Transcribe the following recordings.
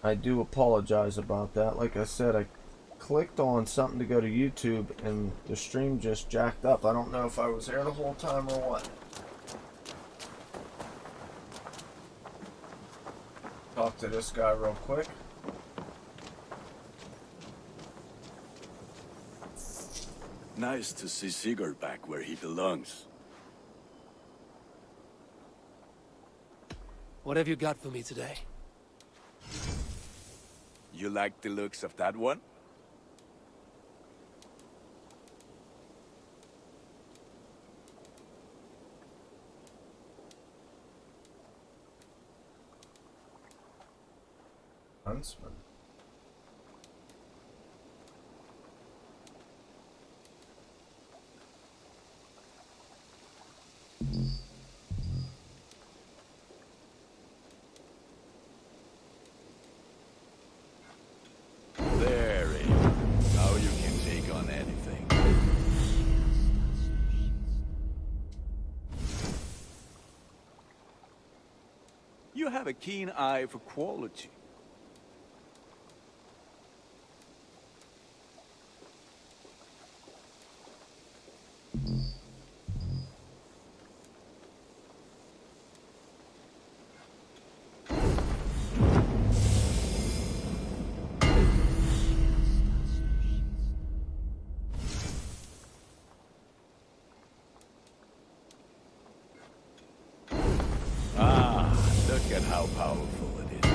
I do apologize about that. Like I said, I clicked on something to go to YouTube and the stream just jacked up. I don't know if I was there the whole time or what. Talk to this guy real quick. Nice to see Sigurd back where he belongs. What have you got for me today? You like the looks of that one? Huntsman. There, Abe. Now you can take on anything. You have a keen eye for quality. Look at how powerful it is.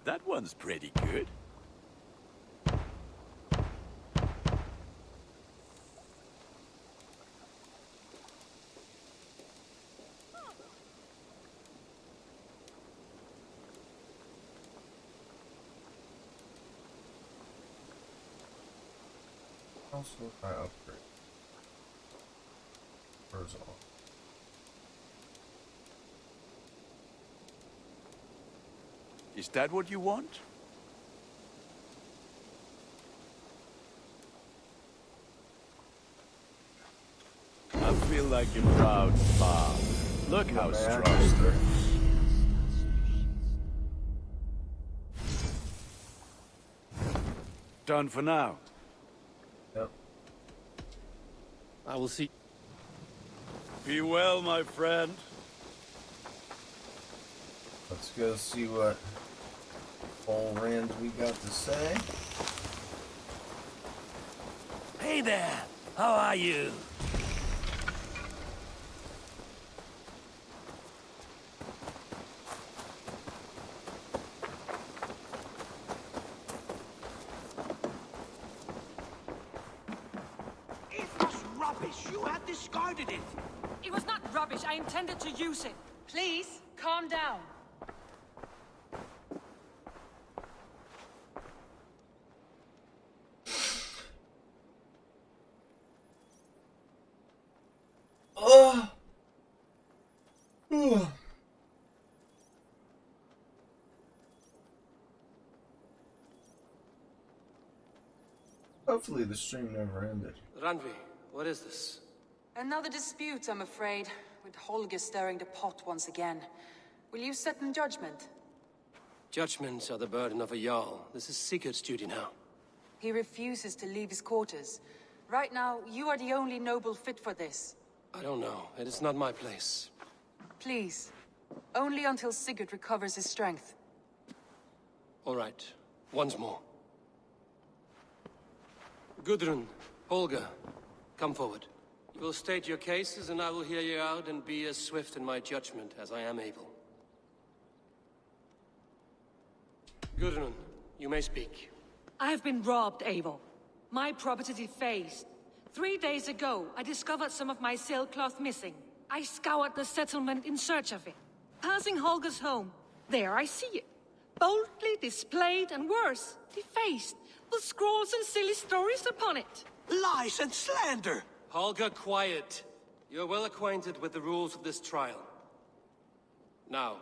That one's pretty good. Also, I upgrade. Where's all? Is that what you want? I feel like a proud father. Look how strong. Done for now. Yep. I will see. Be well, my friend. Let's go see what old Rand we got to say. Hey there! How are you? It was rubbish! You had discarded it! It was not rubbish. I intended to use it. Please, calm down. Oh. Hopefully the stream never ended. Randvi, what is this? Another dispute, I'm afraid, with Holger stirring the pot once again. Will you set in judgment? Judgments are the burden of a yall. This is Sigurd's duty now. He refuses to leave his quarters. Right now, you are the only noble fit for this. I don't know. It is not my place. Please. Only until Sigurd recovers his strength. All right. Once more. Gudrun, Holger, come forward. You will state your cases, and I will hear you out and be as swift in my judgment as I am able. Gudrun, you may speak. I have been robbed, Eivor. My property defaced. 3 days ago, I discovered some of my sailcloth missing. I scoured the settlement in search of it. Passing Holger's home, there I see it. Boldly displayed and worse, defaced, with scrawls and silly stories upon it. Lies and slander! Holger, quiet. You're well acquainted with the rules of this trial. Now,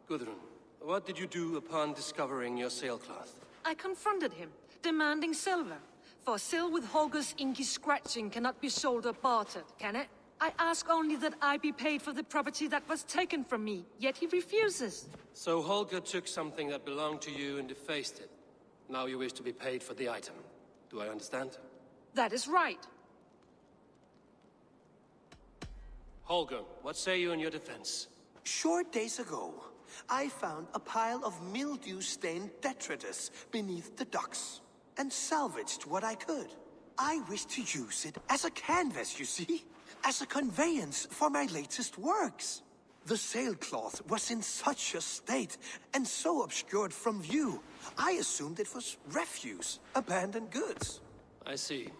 Gudrun, what did you do upon discovering your sailcloth? I confronted him, demanding silver. For silver with Holger's inky scratching cannot be sold or bartered, can it? I ask only that I be paid for the property that was taken from me, yet he refuses. So Holger took something that belonged to you and defaced it. Now you wish to be paid for the item. Do I understand? That is right. Holger, what say you in your defense? Short days ago, I found a pile of mildew-stained detritus beneath the docks, and salvaged what I could. I wish to use it as a canvas, you see? As a conveyance for my latest works. The sailcloth was in such a state, and so obscured from view, I assumed it was refuse, abandoned goods. I see.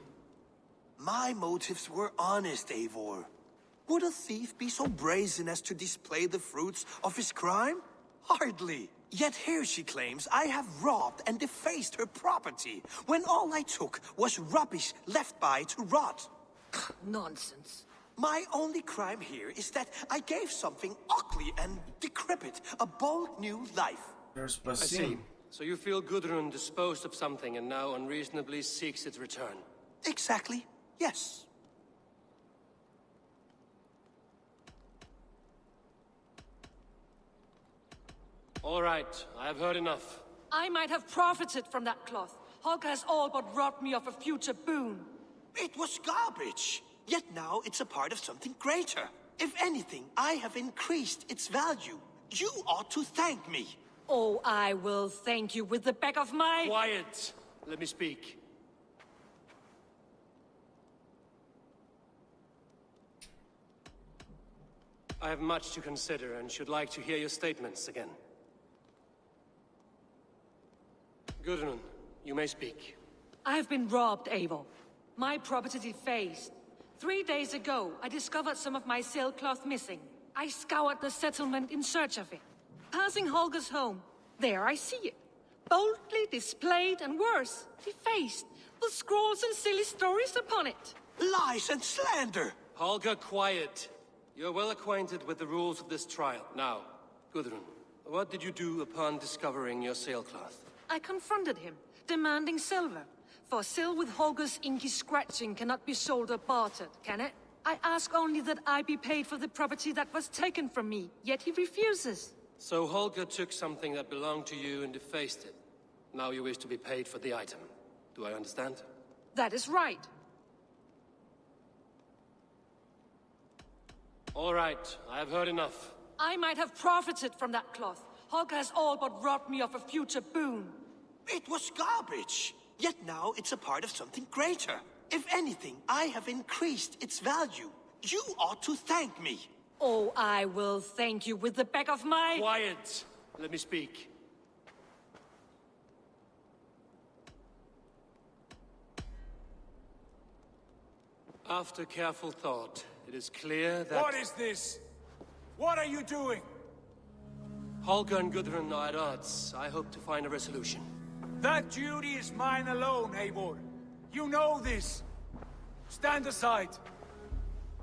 My motives were honest, Eivor. Would a thief be so brazen as to display the fruits of his crime? Hardly. Yet here she claims I have robbed and defaced her property, when all I took was rubbish left by to rot. Nonsense. My only crime here is that I gave something ugly and decrepit a bold new life. There's I see. Basim. So you feel Gudrun disposed of something and now unreasonably seeks its return. Exactly, yes. All right, I have heard enough. I might have profited from that cloth. Holger has all but robbed me of a future boon. It was garbage. Yet now it's a part of something greater. If anything, I have increased its value. You ought to thank me. Oh, I will thank you with the back of my... Quiet! Let me speak. I have much to consider and should like to hear your statements again. Gudrun, you may speak. I have been robbed, Eivor. My property defaced. 3 days ago, I discovered some of my sailcloth missing. I scoured the settlement in search of it. Passing Holger's home, there I see it. Boldly displayed and worse, defaced, with scrawls and silly stories upon it. Lies and slander! Holger, quiet. You're well acquainted with the rules of this trial. Now, Gudrun, what did you do upon discovering your sailcloth? I confronted him, demanding silver. For sil with Holger's inky scratching cannot be sold or bartered, can it? I ask only that I be paid for the property that was taken from me, yet he refuses. So Holger took something that belonged to you and defaced it. Now you wish to be paid for the item. Do I understand? That is right. All right, I have heard enough. I might have profited from that cloth. Holger has all but robbed me of a future boon. It was garbage. Yet now it's a part of something greater. If anything, I have increased its value. You ought to thank me. Oh, I will thank you with the back of my... Quiet! Let me speak. After careful thought, it is clear that... What is this? What are you doing? Holger and Gudrun are at odds. I hope to find a resolution. That duty is mine alone, Eivor. You know this. Stand aside.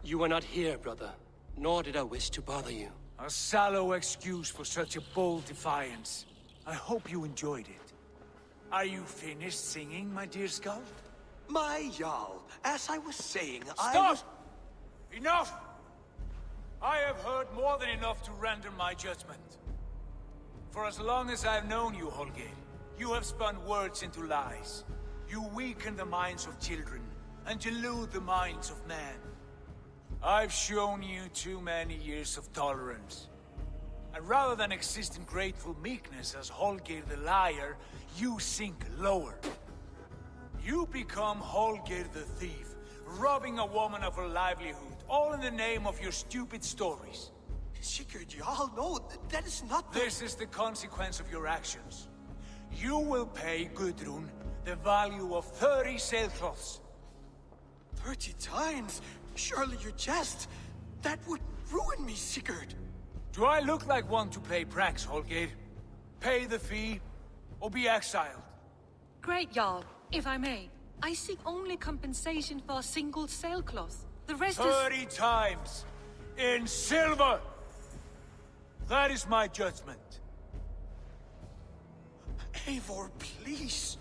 You were not here, brother. Nor did I wish to bother you. A sallow excuse for such a bold defiance. I hope you enjoyed it. Are you finished singing, my dear Skull? My yall, as I was saying, Stop! Enough! I have heard more than enough to render my judgment. For as long as I've known you, Holger, you have spun words into lies. You weaken the minds of children, and delude the minds of men. I've shown you too many years of tolerance. And rather than exist in grateful meekness as Holger the liar, you sink lower. You become Holger the thief, robbing a woman of her livelihood, all in the name of your stupid stories. Sigurd, y'all know that is not the... This is the consequence of your actions. You will pay Gudrun the value of 30 sailcloths. 30 times? Surely you jest. That would ruin me, Sigurd. Do I look like one to play pranks, Holger? Pay the fee, or be exiled. Great, Jarl, if I may. I seek only compensation for a single sailcloth. The rest is... 30 times! In silver! That is my judgment. Eivor, please.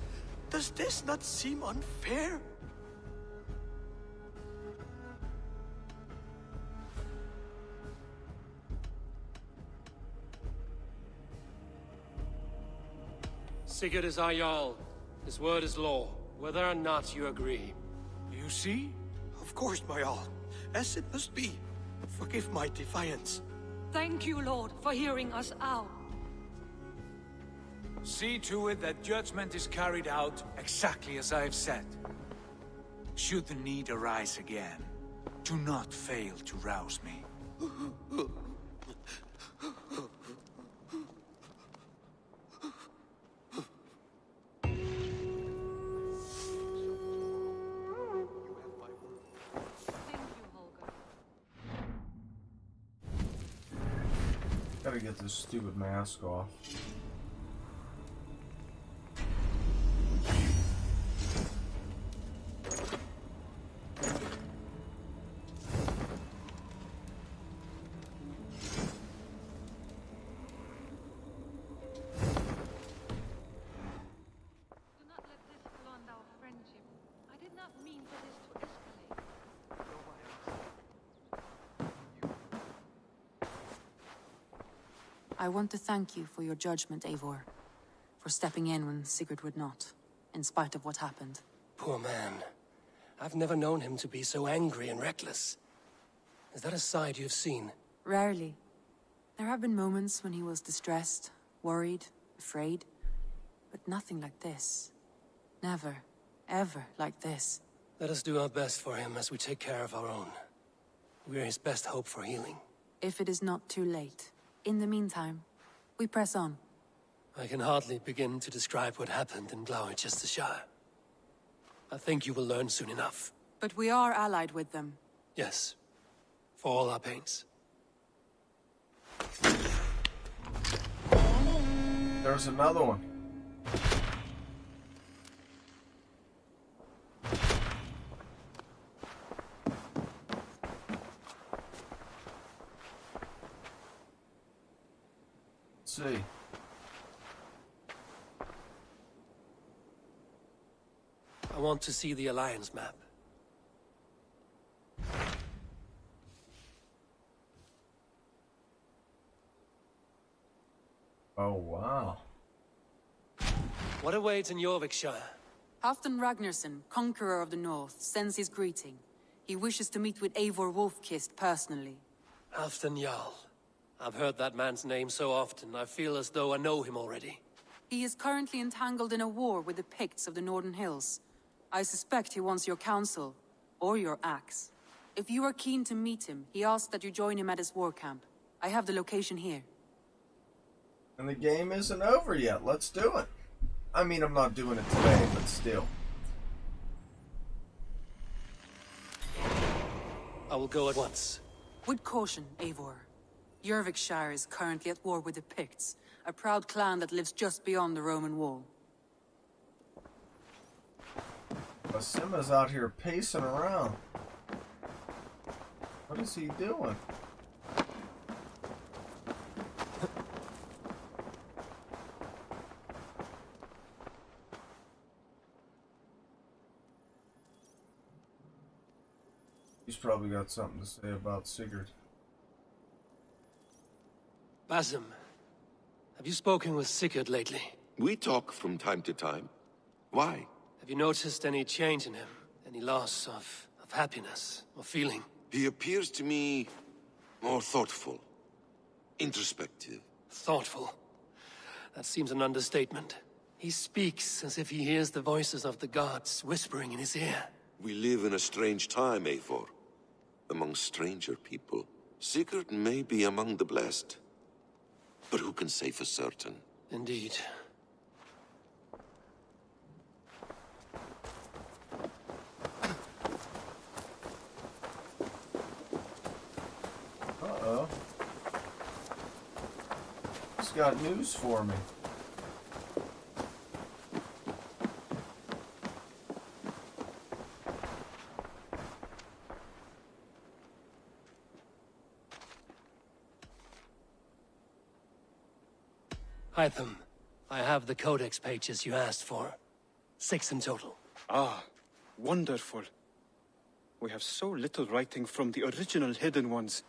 Does this not seem unfair? Sigurd is our yall. His word is law, whether or not you agree. You see? Of course, my all. As it must be. Forgive my defiance. Thank you, Lord, for hearing us out. See to it that judgment is carried out exactly as I've said. Should the need arise again, do not fail to rouse me. Thank you, Holger. Gotta get this stupid mask off. Do not let this blunt our friendship. I did not mean for this to escalate. I want to thank you for your judgment, Eivor. For stepping in when Sigurd would not, in spite of what happened. Poor man. I've never known him to be so angry and reckless. Is that a side you've seen? Rarely. There have been moments when he was distressed, worried, afraid. But nothing like this. Never, ever like this. Let us do our best for him as we take care of our own. We're his best hope for healing. If it is not too late. In the meantime, we press on. I can hardly begin to describe what happened in Gloucestershire. I think you will learn soon enough. But we are allied with them. Yes, for all our pains. There's another one. Let's see. I want to see the Alliance map. Oh, wow. What awaits in Jorvikshire? Halfdan Ragnarsson, conqueror of the north, sends his greeting. He wishes to meet with Eivor Wolfkist personally. Halfdan Jarl. I've heard that man's name so often, I feel as though I know him already. He is currently entangled in a war with the Picts of the Northern Hills. I suspect he wants your counsel, or your axe. If you are keen to meet him, he asks that you join him at his war camp. I have the location here. And the game isn't over yet. Let's do it. I mean, I'm not doing it today, but still. I will go at once. With caution, Eivor. Jorvikshire is currently at war with the Picts, a proud clan that lives just beyond the Roman wall. Simma's out here pacing around. What is he doing? He's probably got something to say about Sigurd. Basim, have you spoken with Sigurd lately? We talk from time to time. Why? Have you noticed any change in him? Any loss of happiness or feeling? He appears to me more thoughtful, introspective. Thoughtful. That seems an understatement. He speaks as if he hears the voices of the gods whispering in his ear. We live in a strange time, Eivor. Among stranger people. Sigurd may be among the blessed. But who can say for certain? Indeed. Uh-oh. He's got news for me. Hytham, I have the codex pages you asked for. 6 in total. Ah, wonderful. We have so little writing from the original hidden ones.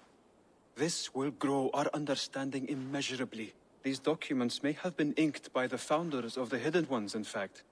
This will grow our understanding immeasurably. These documents may have been inked by the founders of the Hidden Ones, in fact.